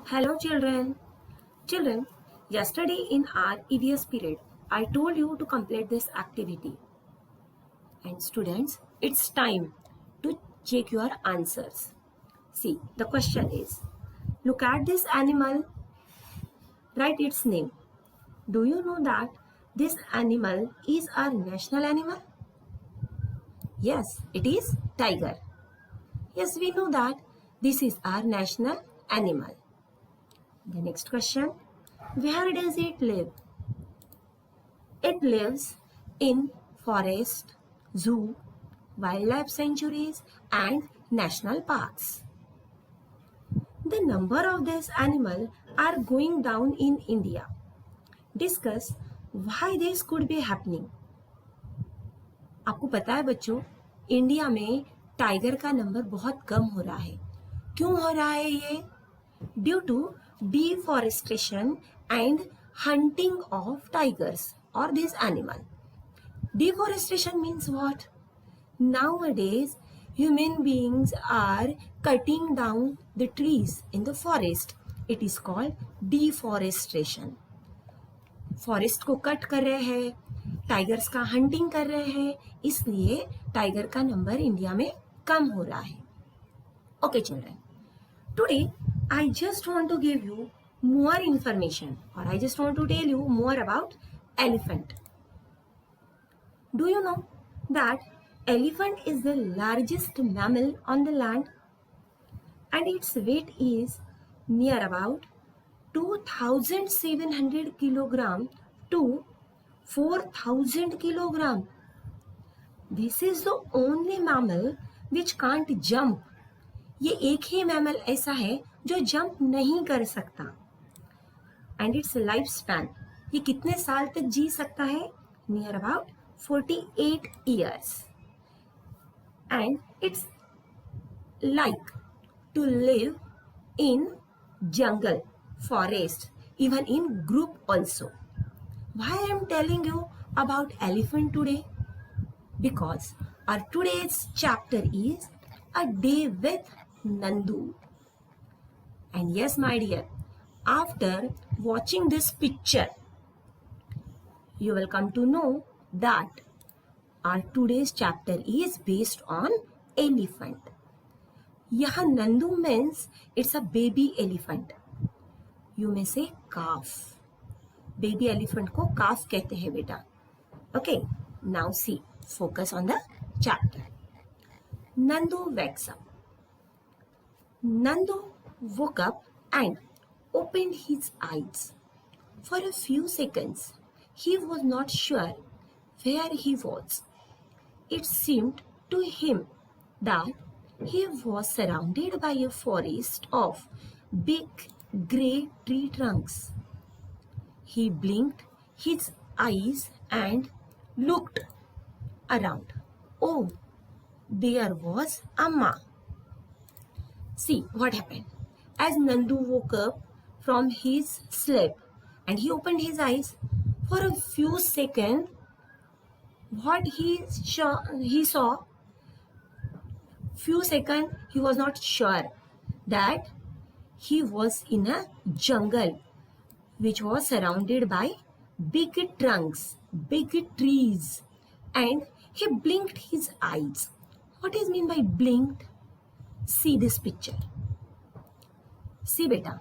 Hello children. Children, yesterday in our EVS period, I told you to complete this activity. And students, it's time to check your answers. See, the question is, look at this animal, write its name. Do you know that this animal is our national animal? Yes, it is tiger. Yes, we know that this is our national animal. The next question, where does it live? It lives in forest, zoo, wildlife sanctuaries and national parks. The number of these animals are going down in India. Discuss why this could be happening. आपको पता है बच्चों, India में tiger का number बहुत कम हो रहा है. क्यों हो रहा है ये? Due to deforestation and hunting of tigers or this animal. Deforestation means what? Nowadays, human beings are cutting down the trees in the forest. It is called deforestation. Forest को कट कर रहे हैं, टाइगर्स का hunting कर रहे हैं, इसलिए tiger का नंबर इंडिया में कम हो रहा है. Okay children, today I just want to give you more information or I just want to tell you more about elephant. Do you know that elephant is the largest mammal on the land and its weight is near about 2700 kilogram to 4000 kilogram. This is the only mammal which can't jump. ये एक ही mammal ऐसा है जो jump नहीं कर सकता. And it's life span, ये कितने साल तक जी सकता है? Near about 48 years. And it's like to live in jungle, forest, even in group also. Why I am telling you about elephant today? Because our today's chapter is a day with Nandu. And yes, my dear, after watching this picture, you will come to know that our today's chapter is based on elephant. यहाँ Nandu means it's a baby elephant. You may say calf. Baby elephant को calf कहते हैं बेटा. Okay, now see, focus on the chapter. Nandu wakes up. Nandu woke up and opened his eyes. For a few seconds, he was not sure where he was. It seemed to him that he was surrounded by a forest of big grey tree trunks. He blinked his eyes and looked around. Oh, there was Amma. See what happened. As Nandu woke up from his sleep and he opened his eyes, for a few seconds, what he saw, few seconds he was not sure that he was in a jungle which was surrounded by big trunks, big trees, and he blinked his eyes. What is mean by blinked? See this picture. See beta,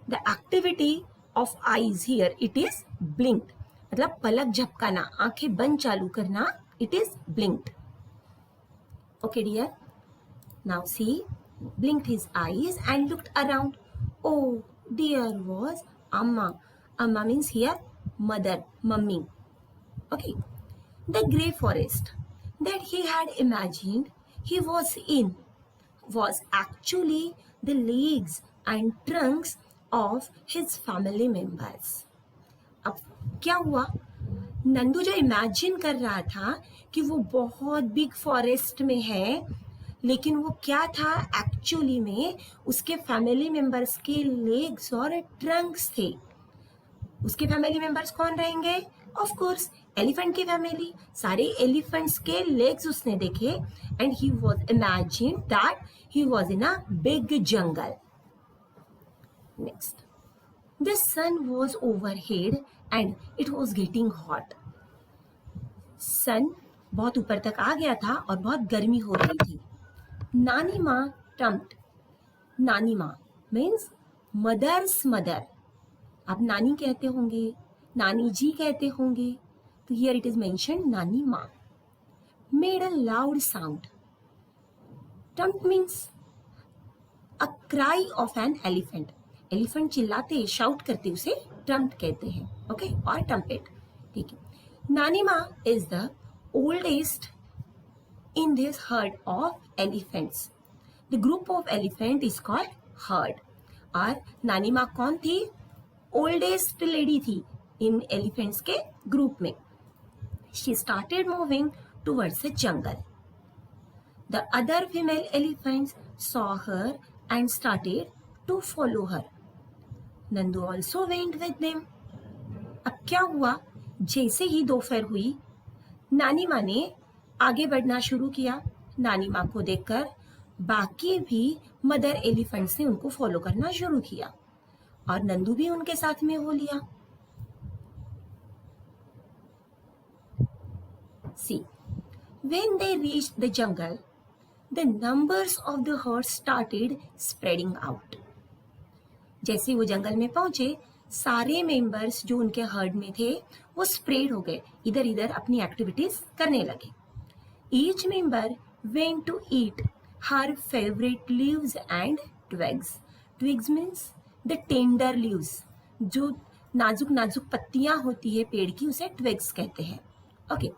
the activity of eyes here, it is blinked. मतलब पलक झपकाना, आंखें बंद चालू करना, it is blinked. Okay dear. Now see, blinked his eyes and looked around. Oh, there was Amma. Amma means here mother, mummy. Okay. The grey forest that he had imagined he was in was actually the legs and trunks of his family members. अब क्या हुआ? नंदू जो imagine कर रहा था कि वो बहुत बिग फॉरेस्ट में है, लेकिन वो क्या था एक्चुअली में उसके फैमिली मेंबर्स के लेग्स और ट्रंक्स थे. उसके फैमिली मेंबर्स कौन रहेंगे? ऑफ कोर्स एलिफेंट की फैमिली. सारे एलिफेंट्स के लेग्स उसने देखे and he was imagine that he was in a big jungle. Next, the sun was overhead and it was getting hot. सन बहुत ऊपर तक आ गया था और बहुत गर्मी हो रही थी. नानी माँ ट्रम्प्ड. नानी माँ मीन्स मदर्स मदर. आप नानी कहते होंगे, नानी जी कहते होंगे, तो हियर इट इज मेंशन नानी माँ. Made a loud sound. Trump means a cry of an elephant. Elephant चिल्लाते, शाउट करते उसे ट्रम्प कहते हैं. ओके, और ट्रम्पेट. ठीक है. नानी माँ is the oldest in this herd of elephants. The group of elephant is called herd. और नानी माँ कौन थी? ओल्डेस्ट लेडी थी इन एलिफेंट्स के ग्रुप में. She started moving towards the jungle. The other female elephants saw her and started to follow her. Nandu also went with them. अब क्या हुआ? जैसे ही दोपहर हुई, नानी माँ ने आगे बढ़ना शुरू किया. नानी माँ को देखकर बाकी भी मदर एलिफेंट्स ने उनको फॉलो करना शुरू किया और नंदू भी उनके साथ में हो लिया. See, when they reached the jungle, the numbers of the herd started spreading out. जैसे वो जंगल में पहुंचे, सारे मेंबर्स जो उनके हर्ड में थे वो स्प्रेड हो गए, इधर इधर अपनी एक्टिविटीज करने लगे. Each member went to eat her favorite leaves and twigs. Twigs means the tender leaves. जो नाजुक नाजुक पत्तियां होती है पेड़ की, उसे twigs कहते हैं. Okay.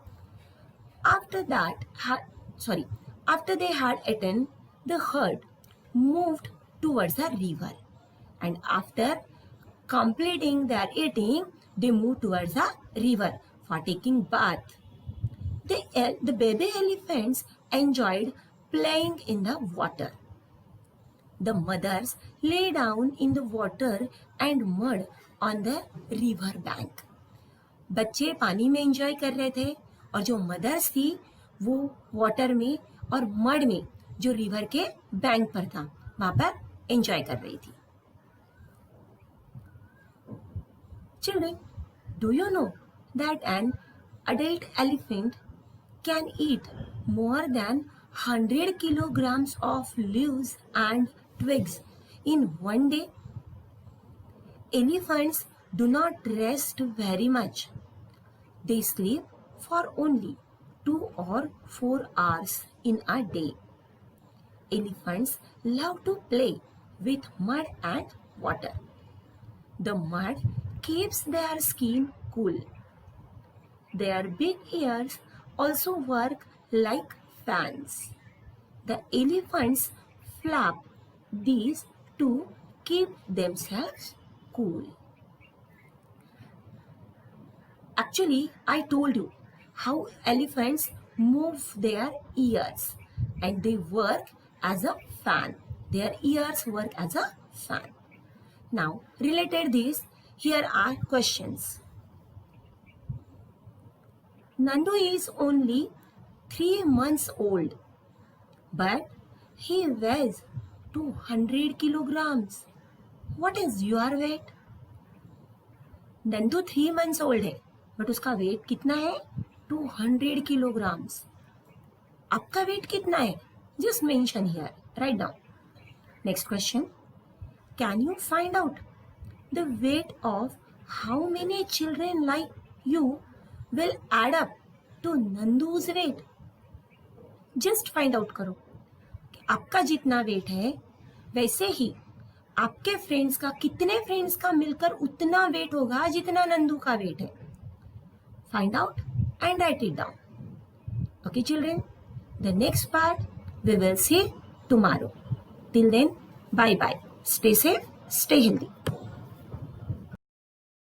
After they had eaten, the herd moved towards a river, and after completing their eating, they moved towards a river for taking bath. The baby elephants enjoyed playing in the water. The mothers lay down in the water and mud on the river bank. बच्चे पानी में enjoy कर रहे थे और जो mother's थी वो वाटर में और मड में जो रिवर के बैंक पर था वहां पर एंजॉय कर रही थी. Children, do you know that an adult elephant can eat more than 100 kilograms of leaves and twigs in one day? Elephants do not rest very much. They sleep for only 2 or 4 hours in a day. Elephants love to play with mud and water. The mud keeps their skin cool. Their big ears also work like fans. The elephants flap these to keep themselves cool. Actually, I told you how elephants move their ears and they work as a fan. Their ears work as a fan. Now, related this, here are questions. Nandu is only 3 months old, but he weighs 200 kilograms. What is your weight? Nandu 3 months old है, but उसका wait कितना है? 200 kilograms. आपका wait कितना है? Just mention here. Write down. Next question. Can you find out the weight of how many children like you will add up to Nandu's weight? Just find out करो कि आपका जितना wait है वैसे ही आपके फ्रेंड्स का, कितने फ्रेंड्स का मिलकर उतना वेट होगा जितना नंदू का वेट है. Find out and write it down. Okay, children? The next part we will see tomorrow. Till then, bye bye. Stay safe, stay healthy.